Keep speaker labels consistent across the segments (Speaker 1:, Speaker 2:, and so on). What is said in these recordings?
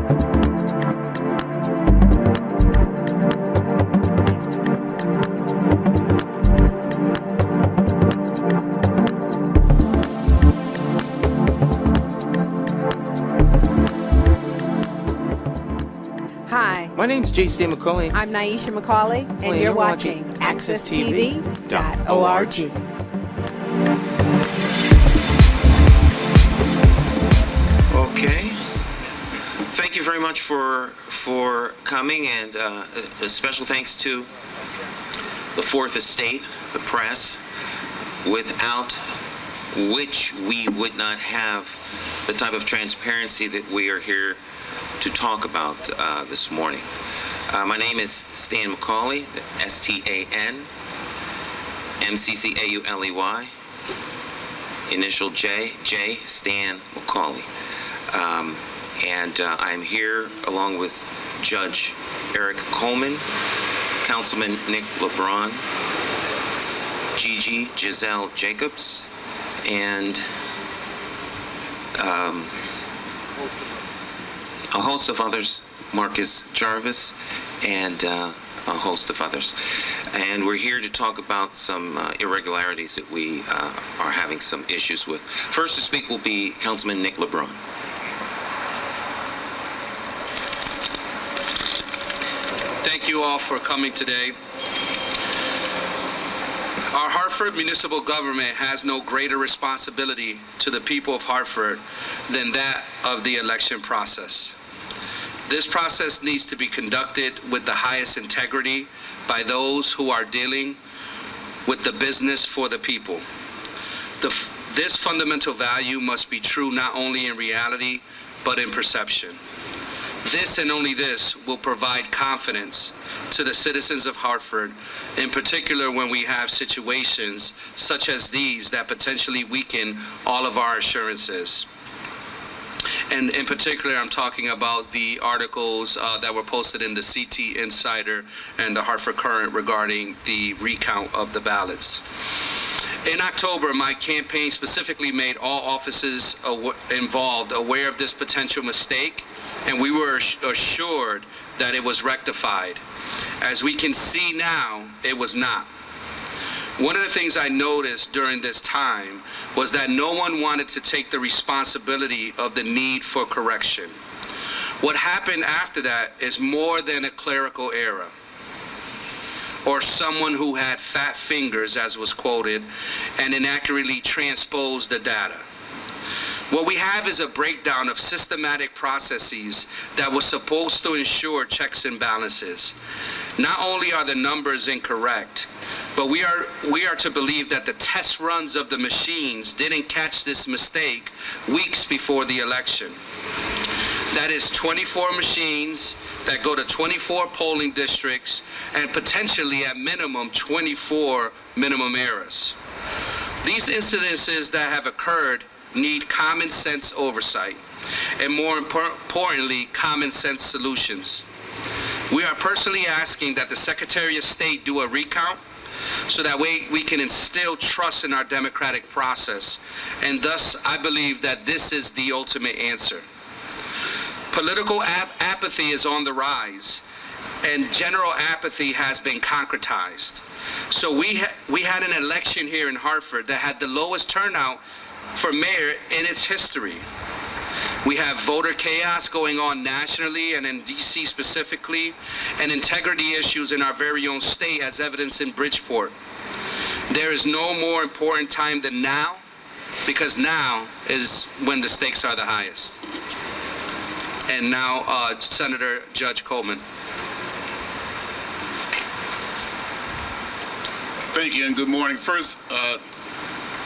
Speaker 1: Hi.
Speaker 2: My name's J.C. McCauley.
Speaker 1: I'm Naisha McCauley, and you're watching AccessTV.org.
Speaker 2: Okay. Thank you very much for coming, and a special thanks to the Fourth Estate, the press, without which we would not have the type of transparency that we are here to talk about this morning. My name is Stan McCauley, S-T-A-N, M-C-C-A-U-L-E-Y, initial J, Stan McCauley. And I'm here along with Judge Eric Coleman, Councilman Nick LeBron, Giselle Jacobs, and a host of others, Marcus Jarvis, and a host of others. And we're here to talk about some irregularities that we are having some issues with. First to speak will be Councilman Nick LeBron.
Speaker 3: Thank you all for coming today. Our Hartford municipal government has no greater responsibility to the people of Hartford than that of the election process. This process needs to be conducted with the highest integrity by those who are dealing with the business for the people. This fundamental value must be true not only in reality, but in perception. This and only this will provide confidence to the citizens of Hartford, in particular when we have situations such as these that potentially weaken all of our assurances. And in particular, I'm talking about the articles that were posted in the CT Insider and the Hartford Courant regarding the recount of the ballots. In October, my campaign specifically made all offices involved aware of this potential mistake, and we were assured that it was rectified. As we can see now, it was not. One of the things I noticed during this time was that no one wanted to take the responsibility of the need for correction. What happened after that is more than a clerical error or someone who had fat fingers, as was quoted, and inaccurately transposed the data. What we have is a breakdown of systematic processes that was supposed to ensure checks and balances. Not only are the numbers incorrect, but we are to believe that the test runs of the machines didn't catch this mistake weeks before the election. That is 24 machines that go to 24 polling districts and potentially at minimum 24 minimum errors. These incidences that have occurred need common sense oversight and, more importantly, common sense solutions. We are personally asking that the Secretary of State do a recount so that way we can instill trust in our democratic process. And thus, I believe that this is the ultimate answer. Political apathy is on the rise, and general apathy has been concretized. So we had an election here in Hartford that had the lowest turnout for mayor in its history. We have voter chaos going on nationally and in DC specifically, and integrity issues in our very own state as evidenced in Bridgeport. There is no more important time than now, because now is when the stakes are the highest. And now, Senator Judge Coleman.
Speaker 4: Thank you and good morning. First,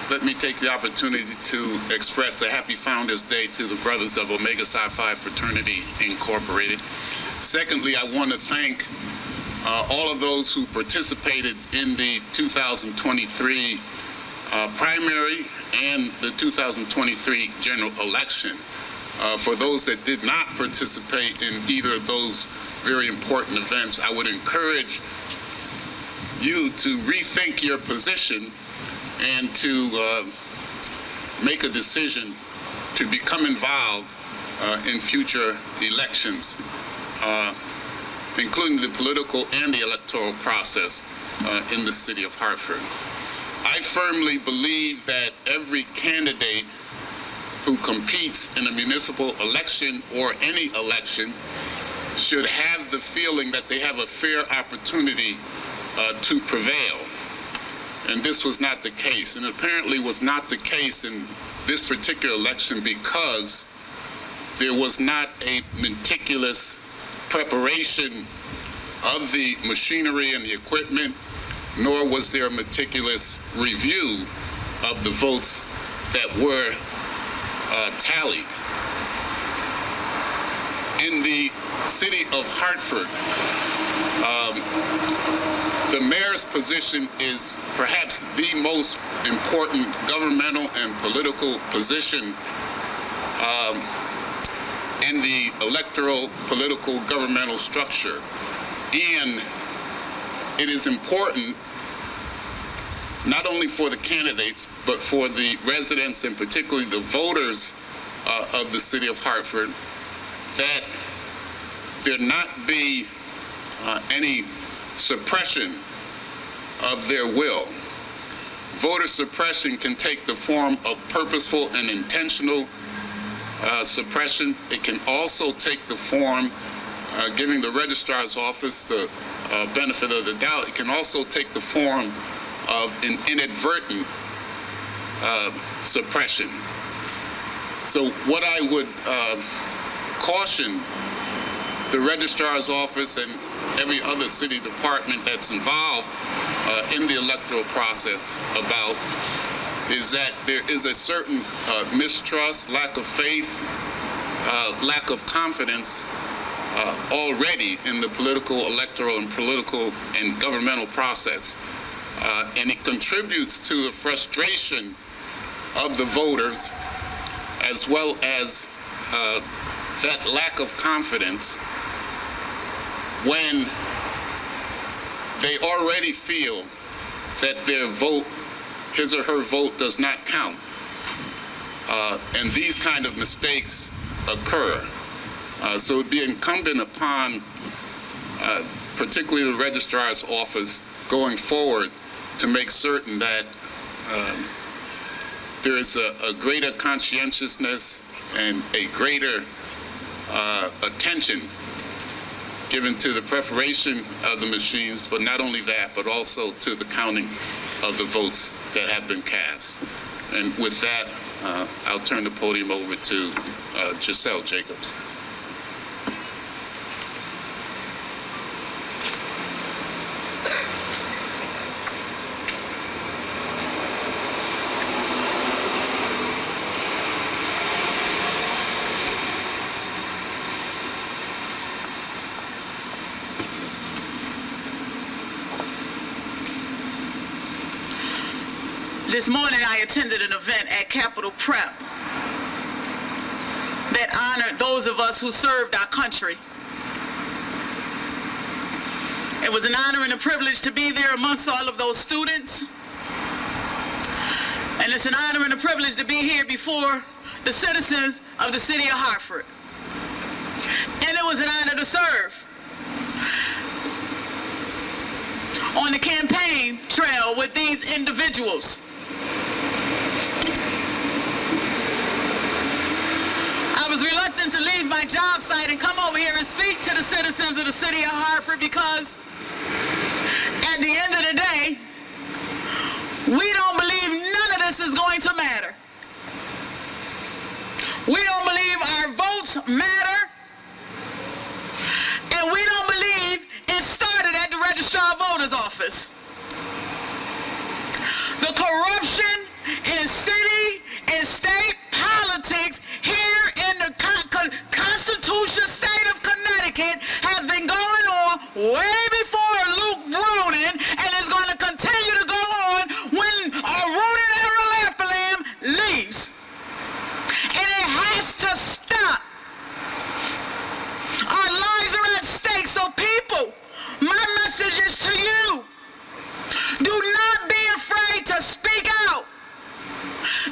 Speaker 4: let me take the opportunity to express a happy Founders Day to the brothers of Omega Psi Phi Fraternity Incorporated. Secondly, I want to thank all of those who participated in the 2023 primary and the 2023 general election. For those that did not participate in either of those very important events, I would encourage you to rethink your position and to make a decision to become involved in future elections, including the political and the electoral process in the city of Hartford. I firmly believe that every candidate who competes in a municipal election or any election should have the feeling that they have a fair opportunity to prevail. And this was not the case, and apparently was not the case in this particular election because there was not a meticulous preparation of the machinery and the equipment, nor was there a meticulous review of the votes that were tallied. In the city of Hartford, the mayor's position is perhaps the most important governmental and political position in the electoral political governmental structure. And it is important not only for the candidates, but for the residents and particularly the voters of the city of Hartford, that there not be any suppression of their will. Voter suppression can take the form of purposeful and intentional suppression. It can also take the form, giving the registrar's office the benefit of the doubt, it can also take the form of an inadvertent suppression. So what I would caution the registrar's office and every other city department that's involved in the electoral process about is that there is a certain mistrust, lack of faith, lack of confidence already in the political, electoral, and political and governmental process. And it contributes to the frustration of the voters, as well as that lack of confidence when they already feel that their vote, his or her vote, does not count. And these kind of mistakes occur. So it would be incumbent upon particularly the registrar's office going forward to make certain that there is a greater conscientiousness and a greater attention given to the preparation of the machines, but not only that, but also to the counting of the votes that have been cast. And with that, I'll turn the podium over to Giselle Jacobs.
Speaker 5: This morning I attended an event at Capitol Prep that honored those of us who served our country. It was an honor and a privilege to be there amongst all of those students. And it's an honor and a privilege to be here before the citizens of the city of Hartford. And it was an honor to serve on the campaign trail with these individuals. I was reluctant to leave my job site and come over here and speak to the citizens of the city of Hartford because at the end of the day, we don't believe none of this is going to matter. We don't believe our votes matter, and we don't believe it started at the registrar of voters office. The corruption in city and state politics here in the Constitution state of Connecticut has been going on way before Luke Brunin, and is going to continue to go on when our Brunin era lamp leaves. And it has to stop. Our lives are at stake, so people, my message is to you. Do not be afraid to speak out.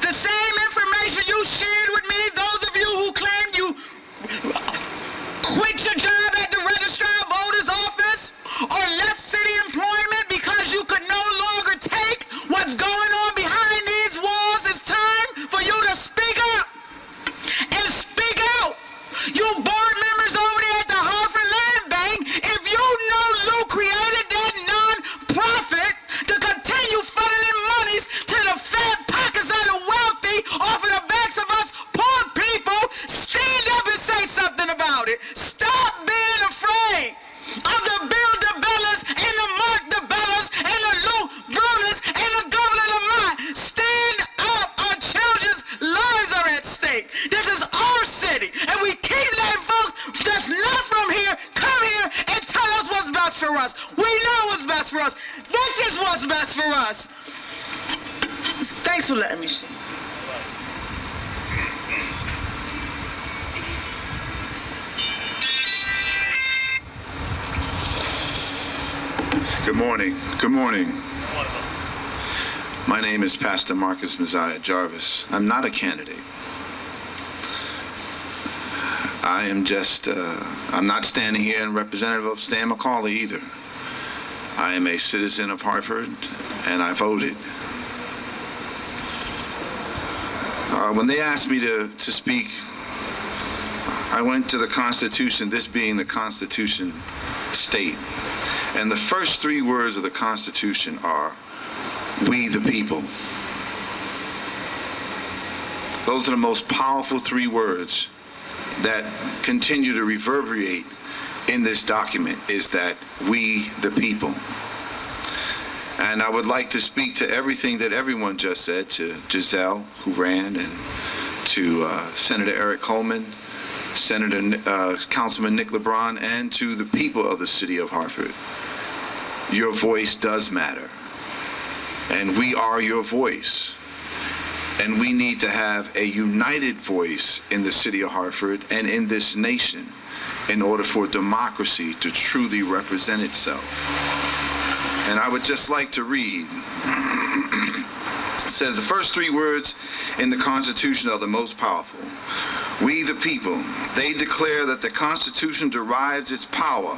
Speaker 5: The same information big. This is our city, and we keep letting folks that's not from here come here and tell us what's best for us. We know what's best for us. This is what's best for us. Thanks for letting me share.
Speaker 6: Good morning. Good morning. My name is Pastor Marcus Messiah Jarvis. I'm not a candidate. I am just, I'm not standing here in representative of Stan McCauley either. I am a citizen of Hartford, and I voted. When they asked me to speak, I went to the Constitution, this being the Constitution state. And the first three words of the Constitution are, "We the people." Those are the most powerful three words that continue to reverberate in this document, is that we the people. And I would like to speak to everything that everyone just said, to Giselle, who ran, and to Senator Eric Coleman, Councilman Nick LeBron, and to the people of the city of Hartford. Your voice does matter, and we are your voice. And we need to have a united voice in the city of Hartford and in this nation in order for democracy to truly represent itself. And I would just like to read, it says the first three words in the Constitution are the most powerful. We the people, they declare that the Constitution derives its power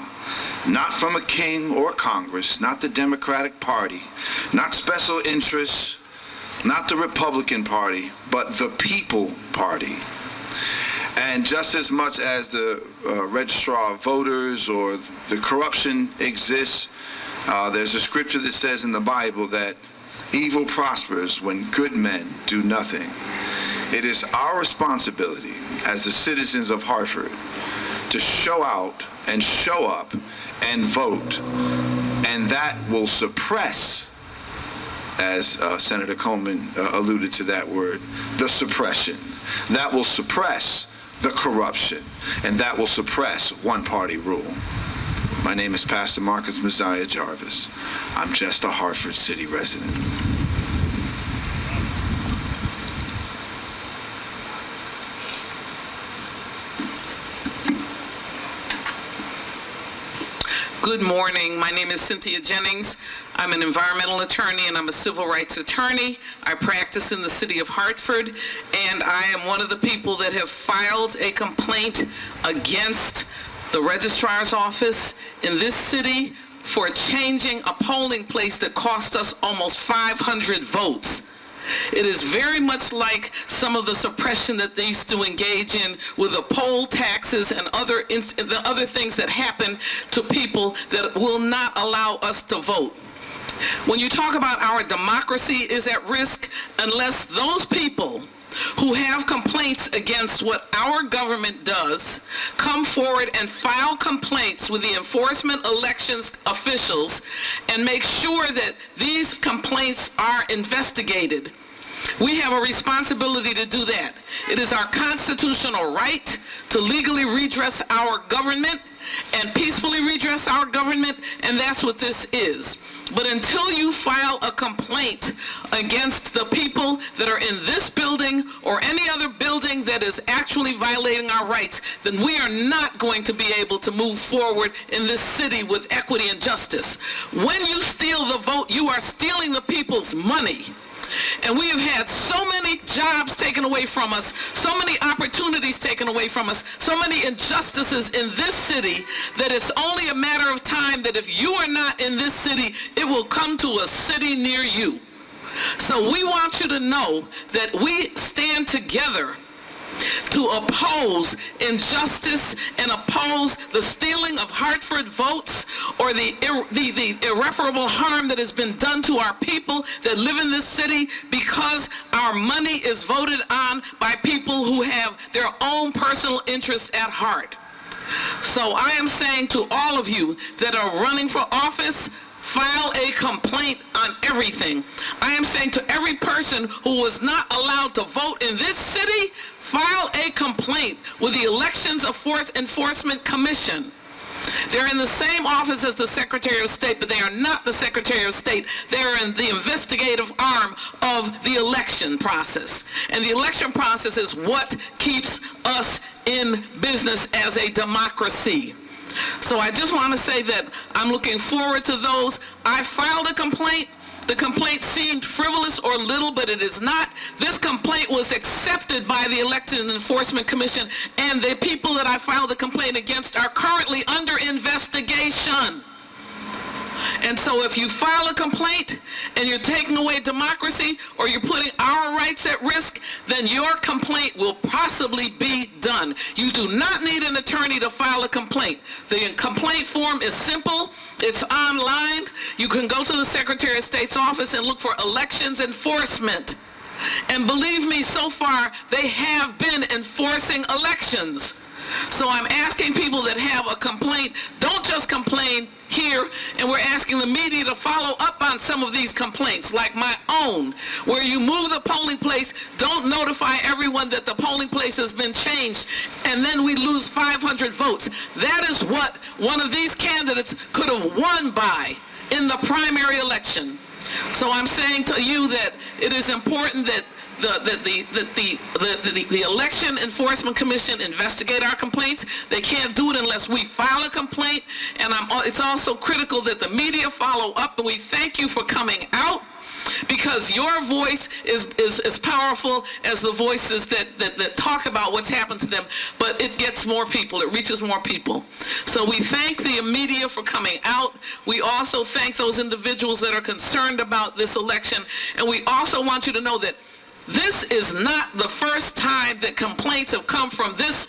Speaker 6: not from a king or Congress, not the Democratic Party, not special interests, not the Republican Party, but the People Party. And just as much as the registrar of voters or the corruption exists, there's a scripture that says in the Bible that evil prospers when good men do nothing. It is our responsibility as the citizens of Hartford to show out and show up and vote, and that will suppress, as Senator Coleman alluded to that word, the suppression. That will suppress the corruption, and that will suppress one-party rule. My name is Pastor Marcus Messiah Jarvis. I'm just a Hartford City resident.
Speaker 7: Good morning. My name is Cynthia Jennings. I'm an environmental attorney and I'm a civil rights attorney. I practice in the city of Hartford, and I am one of the people that have filed a complaint against the registrar's office in this city for changing a polling place that cost us almost 500 votes. It is very much like some of the suppression that they used to engage in with the poll taxes and the other things that happen to people that will not allow us to vote. When you talk about our democracy is at risk, unless those people who have complaints against what our government does come forward and file complaints with the enforcement elections officials and make sure that these complaints are investigated. We have a responsibility to do that. It is our constitutional right to legally redress our government and peacefully redress our government, and that's what this is. But until you file a complaint against the people that are in this building or any other building that is actually violating our rights, then we are not going to be able to move forward in this city with equity and justice. When you steal the vote, you are stealing the people's money. And we have had so many jobs taken away from us, so many opportunities taken away from us, so many injustices in this city that it's only a matter of time that if you are not in this city, it will come to a city near you. So we want you to know that we stand together to oppose injustice and oppose the stealing of Hartford votes or the irreparable harm that has been done to our people that live in this city because our money is voted on by people who have their own personal interests at heart. So I am saying to all of you that are running for office, file a complaint on everything. I am saying to every person who was not allowed to vote in this city, file complaint with the Elections Enforcement Commission. They're in the same office as the Secretary of State, but they are not the Secretary of State. They're in the investigative arm of the election process. And the election process is what keeps us in business as a democracy. So I just want to say that I'm looking forward to those. I filed a complaint. The complaint seemed frivolous or little, but it is not. This complaint was accepted by the Election Enforcement Commission, and the people that I filed the complaint against are currently under investigation. And so if you file a complaint and you're taking away democracy or you're putting our rights at risk, then your complaint will possibly be done. You do not need an attorney to file a complaint. The complaint form is simple. It's online. You can go to the Secretary of State's office and look for elections enforcement. And believe me, so far, they have been enforcing elections. So I'm asking people that have a complaint, don't just complain here, and we're asking the media to follow up on some of these complaints, like my own, where you move the polling place, don't notify everyone that the polling place has been changed, and then we lose 500 votes. That is what one of these candidates could have won by in the primary election. So I'm saying to you that it is important that the Election Enforcement Commission investigate our complaints. They can't do it unless we file a complaint, and it's also critical that the media follow up, and we thank you for coming out, because your voice is as powerful as the voices that talk about what's happened to them, but it gets more people, it reaches more people. So we thank the media for coming out. We also thank those individuals that are concerned about this election, and we also want you to know that this is not the first time that complaints have come from this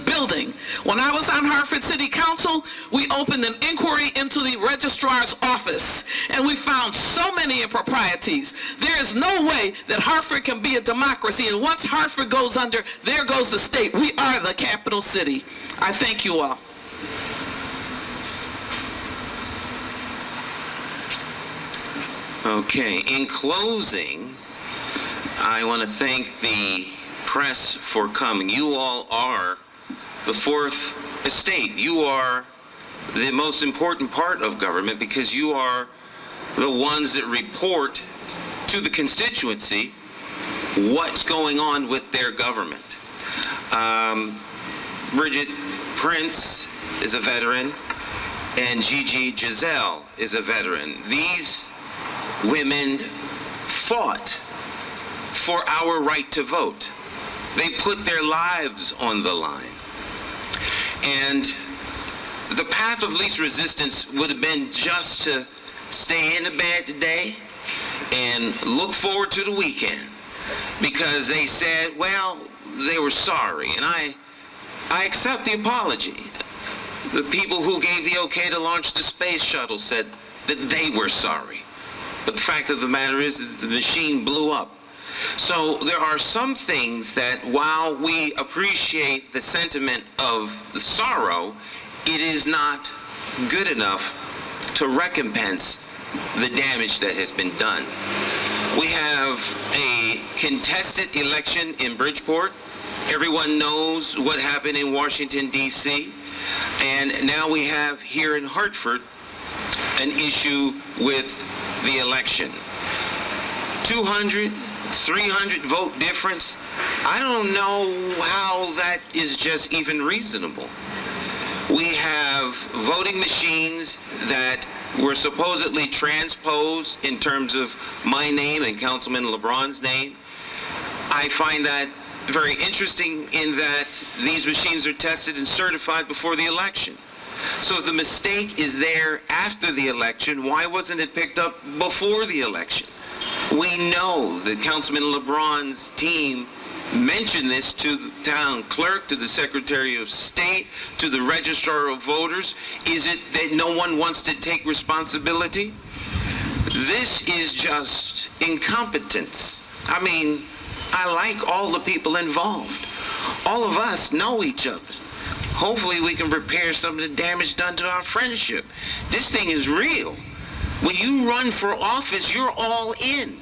Speaker 7: building. When I was on Hartford City Council, we opened an inquiry into the registrar's office, and we found so many improprieties. There is no way that Hartford can be a democracy, and once Hartford goes under, there goes the state. We are the capital city. I thank you all.
Speaker 2: Okay, in closing, I want to thank the press for coming. You all are the fourth estate. You are the most important part of government because you are the ones that report to the constituency what's going on with their government. Bridget Prince is a veteran, and Gigi Giselle is a veteran. These women fought for our right to vote. They put their lives on the line. And the path of least resistance would have been just to stay in the bed today and look forward to the weekend, because they said, well, they were sorry. And I accept the apology. The people who gave the okay to launch the space shuttle said that they were sorry. But the fact of the matter is that the machine blew up. So there are some things that, while we appreciate the sentiment of the sorrow, it is not good enough to recompense the damage that has been done. We have a contested election in Bridgeport. Everyone knows what happened in Washington, D.C. And now we have here in Hartford an issue with the election. 200, 300 vote difference. I don't know how that is just even reasonable. We have voting machines that were supposedly transposed in terms of my name and Councilman LeBron's name. I find that very interesting in that these machines are tested and certified before the election. So if the mistake is there after the election, why wasn't it picked up before the election? We know that Councilman LeBron's team mentioned this to the town clerk, to the Secretary of State, to the Registrar of Voters. Is it that no one wants to take responsibility? This is just incompetence. I mean, I like all the people involved. All of us know each other. Hopefully we can repair some of the damage done to our friendship. This thing is real. When you run for office, you're all in.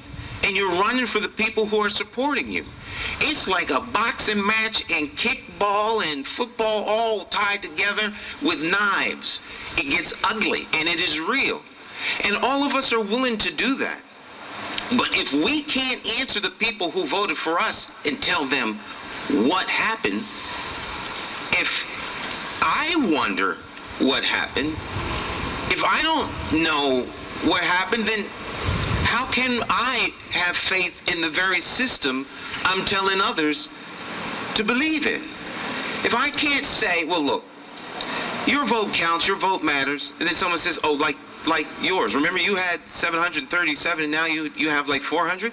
Speaker 2: and you're running for the people who are supporting you. It's like a boxing match and kickball and football all tied together with knives. It gets ugly, and it is real. And all of us are willing to do that. But if we can't answer the people who voted for us and tell them what happened, if I wonder what happened, if I don't know what happened, then how can I have faith in the very system I'm telling others to believe in? If I can't say, well, look, your vote counts, your vote matters, and then someone says, oh, like yours. Remember, you had 737, and now you have like 400?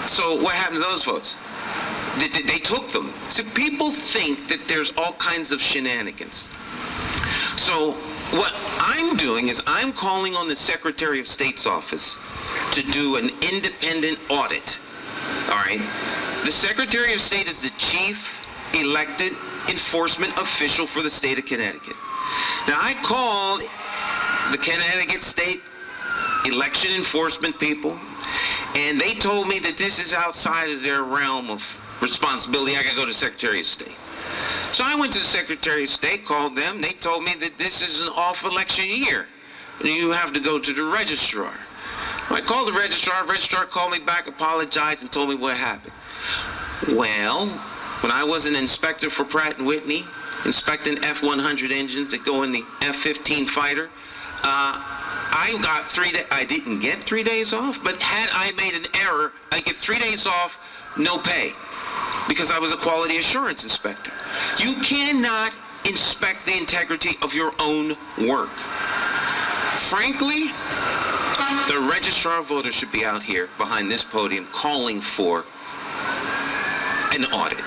Speaker 2: So what happened to those votes? They took them. So people think that there's all kinds of shenanigans. So what I'm doing is I'm calling on the Secretary of State's office to do an independent audit. All right? The Secretary of State is the chief elected enforcement official for the state of Connecticut. Now, I called the Connecticut State election enforcement people, and they told me that this is outside of their realm of responsibility. I gotta go to the Secretary of State. So I went to the Secretary of State, called them. They told me that this is an off-election year. You have to go to the registrar. I called the registrar called me back, apologized, and told me what happened. Well, when I was an inspector for Pratt & Whitney, inspecting F-100 engines that go in the F-15 fighter, I got 3 days. I didn't get 3 days off, but had I made an error, I get 3 days off, no pay, because I was a quality assurance inspector. You cannot inspect the integrity of your own work. Frankly, the registrar of voters should be out here behind this podium calling for an audit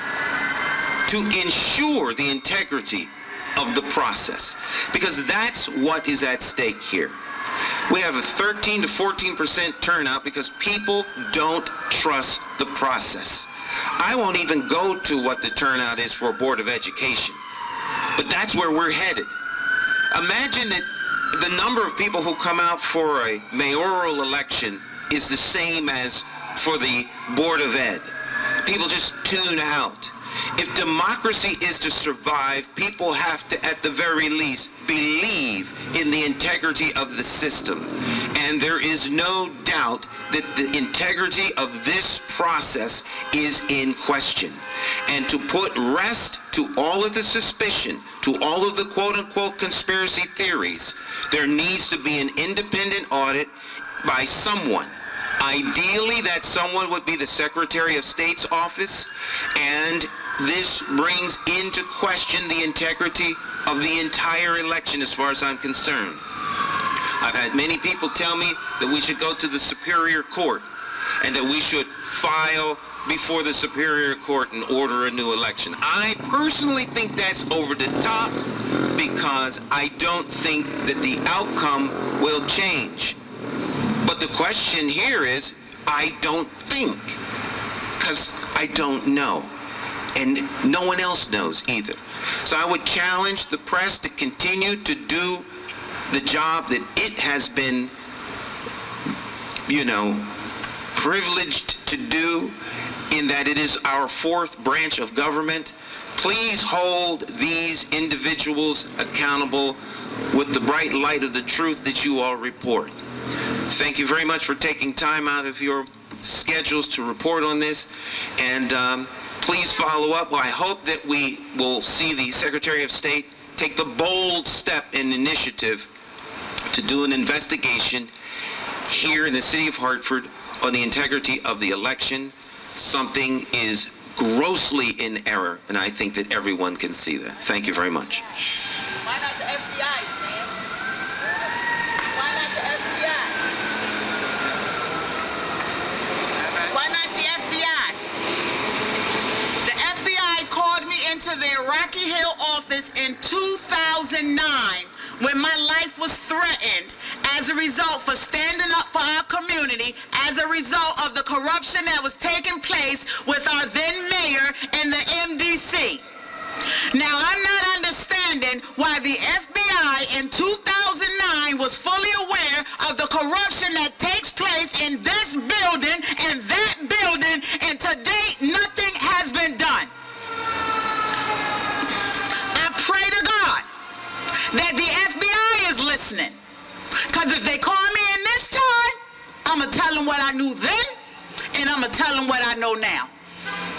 Speaker 2: to ensure the integrity of the process, because that's what is at stake here. We have a 13 to 14% turnout because people don't trust the process. I won't even go to what the turnout is for a Board of Education, but that's where we're headed. Imagine that the number of people who come out for a mayoral election is the same as for the Board of Ed. People just tune out. If democracy is to survive, people have to, at the very least, believe in the integrity of the system. And there is no doubt that the integrity of this process is in question. And to put rest to all of the suspicion, to all of the quote-unquote conspiracy theories, there needs to be an independent audit by someone. Ideally, that someone would be the Secretary of State's office, and this brings into question the integrity of the entire election as far as I'm concerned. I've had many people tell me that we should go to the Superior Court and that we should file before the Superior Court and order a new election. I personally think that's over the top because I don't think that the outcome will change. But the question here is, I don't think, because I don't know. And no one else knows either. So I would challenge the press to continue to do the job that it has been, privileged to do, in that it is our fourth branch of government. Please hold these individuals accountable with the bright light of the truth that you all report. Thank you very much for taking time out of your schedules to report on this, and please follow up. Well, I hope that we will see the Secretary of State take the bold step and initiative to do an investigation here in the city of Hartford on the integrity of the election. Something is grossly in error, and I think that everyone can see that. Thank you very much.
Speaker 5: Why not the FBI, Stan? Why not the FBI? Why not the FBI? The FBI called me into their Rocky Hill office in 2009 when my life was threatened as a result for standing up for our community, as a result of the corruption that was taking place with our then mayor and the MDC. Now, I'm not understanding why the FBI in 2009 was fully aware of the corruption that takes place in this building listening. Because if they call me in this time, I'm going to tell them what I knew then, and I'm going to tell them what I know now.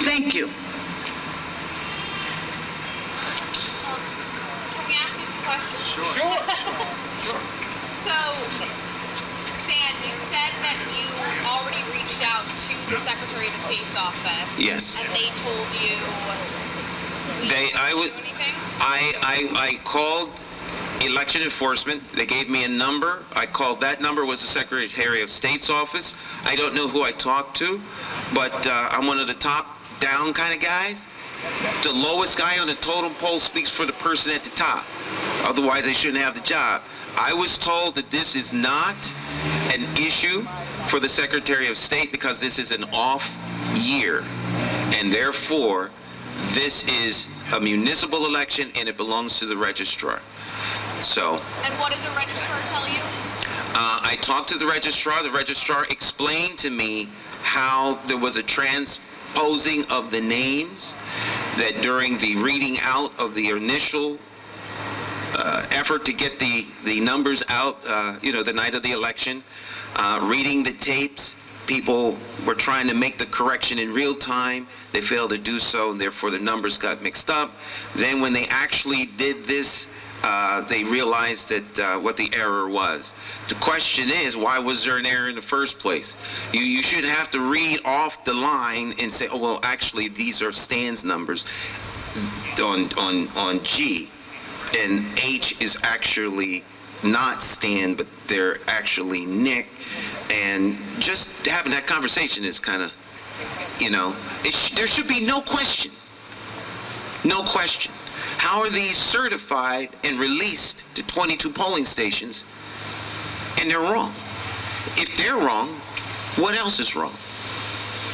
Speaker 5: Thank you.
Speaker 8: Can we ask you some questions?
Speaker 3: Sure.
Speaker 8: So, Stan, you said that you already reached out to the Secretary of the State's office.
Speaker 2: Yes.
Speaker 8: And they told you
Speaker 2: I called election enforcement. They gave me a number. I called that number, was the Secretary of State's office. I don't know who I talked to, but I'm one of the top down kind of guys. The lowest guy on the totem pole speaks for the person at the top. Otherwise, they shouldn't have the job. I was told that this is not an issue for the Secretary of State because this is an off year, and therefore this is a municipal election and it belongs to the registrar. So.
Speaker 8: And what did the registrar tell you?
Speaker 2: I talked to the registrar. The registrar explained to me how there was a transposing of the names, that during the reading out of the initial effort to get the numbers out, the night of the election, reading the tapes, people were trying to make the correction in real time. They failed to do so, and therefore the numbers got mixed up. Then when they actually did this, they realized that what the error was. The question is, why was there an error in the first place? You shouldn't have to read off the line and say, oh, well, actually, these are Stan's numbers on G, and H is actually not Stan, but they're actually Nick. And just having that conversation is kind of, there should be no question. No question. How are these certified and released to 22 polling stations and they're wrong? If they're wrong, what else is wrong?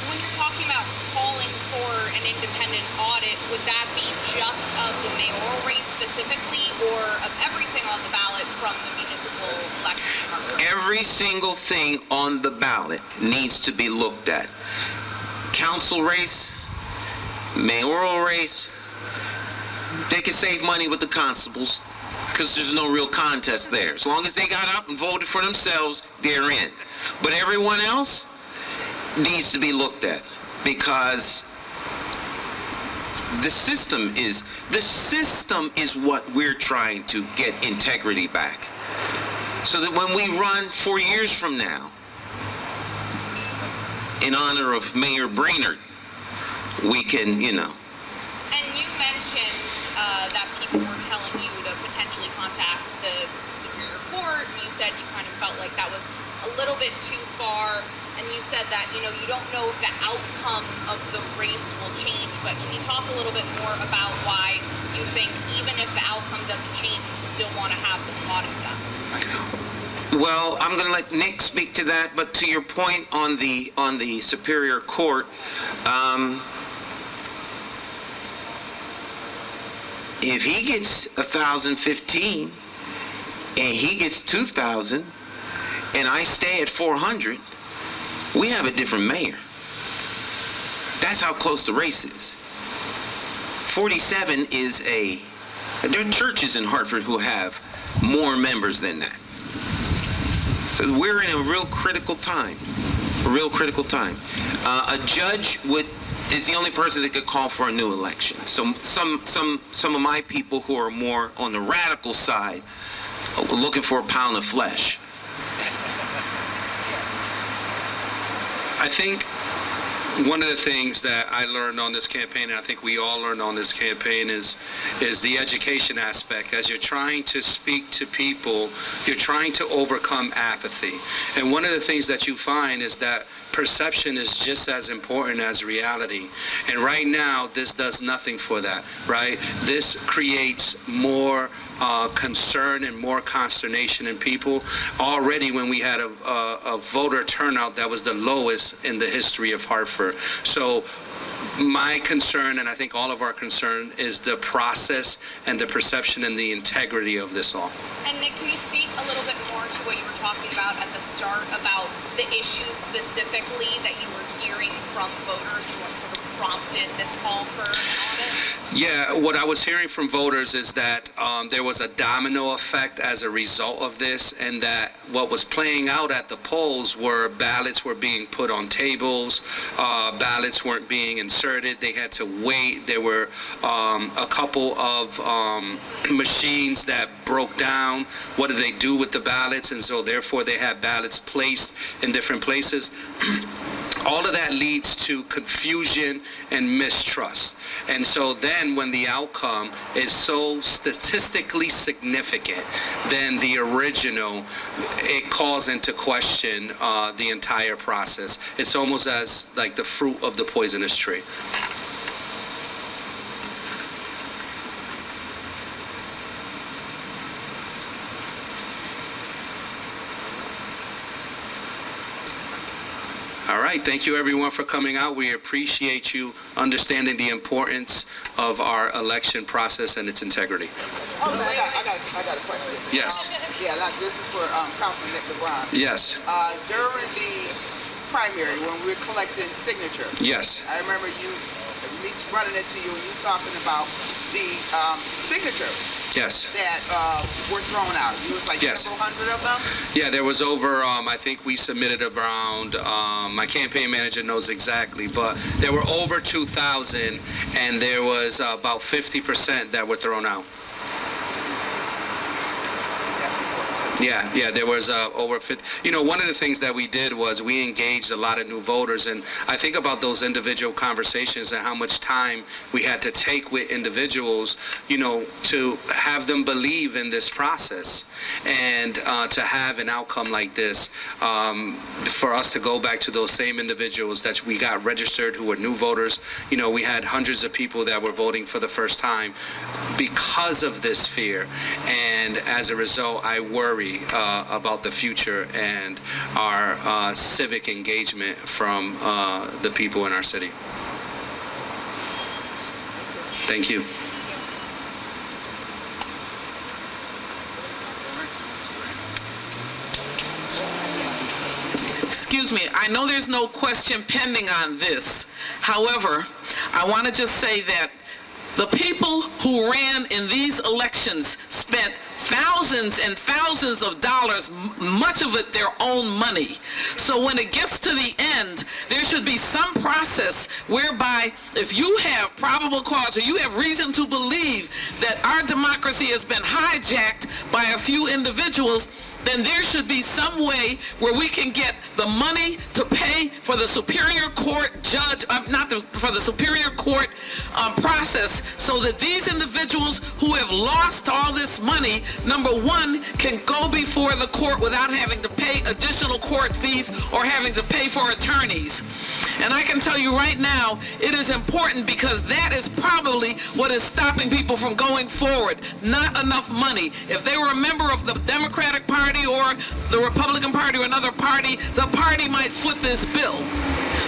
Speaker 8: When you're talking about calling for an independent audit, would that be just of the mayoral race specifically, or of everything on the ballot from the municipal election?
Speaker 2: Every single thing on the ballot needs to be looked at. Council race, mayoral race. They can save money with the constables because there's no real contest there. As long as they got up and voted for themselves, they're in. But everyone else needs to be looked at because the system is what we're trying to get integrity back. So that when we run 4 years from now, in honor of Mayor Brainerd, we can,
Speaker 8: And you mentioned that people were telling you to potentially contact the Superior Court. You said you kind of felt like that was a little bit too far. And you said that, you don't know if the outcome of the race will change. But can you talk a little bit more about why you think even if the outcome doesn't change, you still want to have this audit done?
Speaker 2: well, I'm going to let Nick speak to that. But to your point on the Superior Court, if he gets 1,015 and he gets 2,000 and I stay at 400, we have a different mayor. That's how close the race is. 47 is there are churches in Hartford who have more members than that. So we're in a real critical time. A judge is the only person that could call for a new election. So some of my people who are more on the radical side are looking for a pound of flesh.
Speaker 3: I think one of the things that I learned on this campaign, and I think we all learned on this campaign, is the education aspect. As you're trying to speak to people, you're trying to overcome apathy. And one of the things that you find is that perception is just as important as reality. And right now, this does nothing for that, right? This creates more concern and more consternation in people. Already when we had a voter turnout that was the lowest in the history of Hartford. So my concern, and I think all of our concern, is the process and the perception and the integrity of this all.
Speaker 8: And Nick, can you speak a little bit more to what you were talking about at the start about the issues specifically that you were hearing from voters and what sort of prompted this call for an audit?
Speaker 3: Yeah, what I was hearing from voters is that there was a domino effect as a result of this, and that what was playing out at the polls were ballots were being put on tables, ballots weren't being inserted, they had to wait. There were a couple of machines that broke down. What did they do with the ballots? And so therefore they had ballots placed in different places. All of that leads to confusion and mistrust. And so then when the outcome is so statistically significant, then the original, it calls into question the entire process. It's almost as like the fruit of the poisonous tree. All right, thank you everyone for coming out. We appreciate you understanding the importance of our election process and its integrity.
Speaker 9: Oh, I got a question.
Speaker 3: Yes.
Speaker 9: Yeah, this is for Councilman Nick LeBron.
Speaker 3: Yes.
Speaker 9: During the primary, when we were collecting signatures,
Speaker 3: Yes.
Speaker 9: I remember me running into you and you talking about the signatures
Speaker 3: Yes.
Speaker 9: that were thrown out. You was like
Speaker 3: Yes.
Speaker 9: several hundred of them?
Speaker 3: Yeah, there was over, I think we submitted around, my campaign manager knows exactly, but there were over 2,000, and there was about 50% that were thrown out.
Speaker 9: That's important.
Speaker 3: Yeah, there was over 50. You know, one of the things that we did was we engaged a lot of new voters, and I think about those individual conversations and how much time we had to take with individuals, you know, to have them believe in this process and to have an outcome like this, for us to go back to those same individuals that we got registered who were new voters. You know, we had hundreds of people that were voting for the first time because of this fear, and as a result, I worry about the future and our civic engagement from the people in our city. Thank you.
Speaker 7: Excuse me, I know there's no question pending on this. However, I want to just say that the people who ran in these elections spent thousands and thousands of dollars, much of it their own money. So when it gets to the end, there should be some process whereby if you have probable cause or you have reason to believe that our democracy has been hijacked by a few individuals, then there should be some way where we can get the money to pay for the Superior Court judge, for the Superior Court process, so that these individuals who have lost all this money, number one, can go before the court without having to pay additional court fees or having to pay for attorneys. And I can tell you right now, it is important because that is probably what is stopping people from going forward. Not enough money. If they were a member of the Democratic Party or the Republican Party or another party, the party might foot this bill.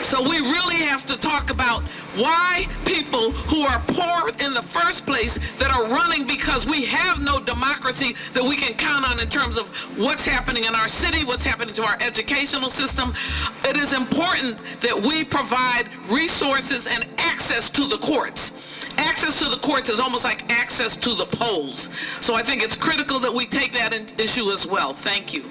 Speaker 7: So we really have to talk about why people who are poor in the first place that are running because we have no democracy that we can count on in terms of what's happening in our city, what's happening to our educational system. It is important that we provide resources and access to the courts. Access to the courts is almost like access to the polls. So I think it's critical that we take that issue as well. Thank you.